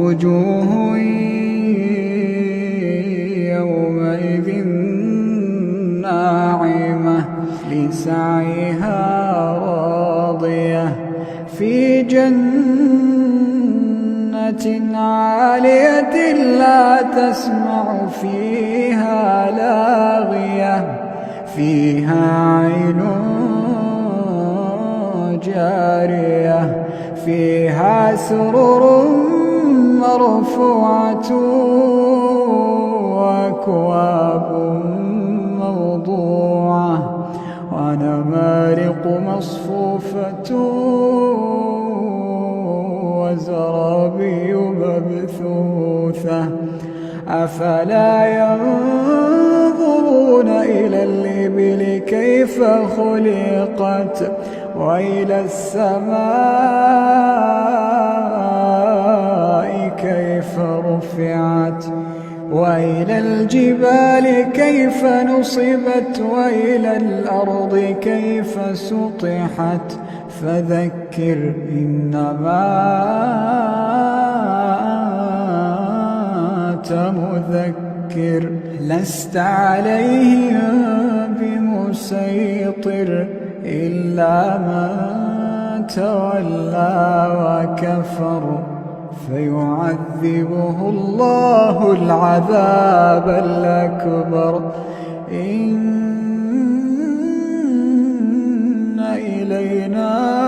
وجوه يومئذ ناعمة لسعيها راضية في جنة عالية لا تسمع فيها لاغية فيها عين جارية فيها سرر مرفوعة وأكواب موضوعة ونمارق مصفوفة وزرابي مبثوثة أفلا ينظرون إلى الإبل كيف خلقت وإلى السماء كيف رفعت وإلى الجبال كيف نصبت وإلى الأرض كيف سطحت فذكر إنما أنت مذكر لست عليهم بمسيطر إلا من تولى وكفر فيعذبه الله العذاب الأكبر إن إلينا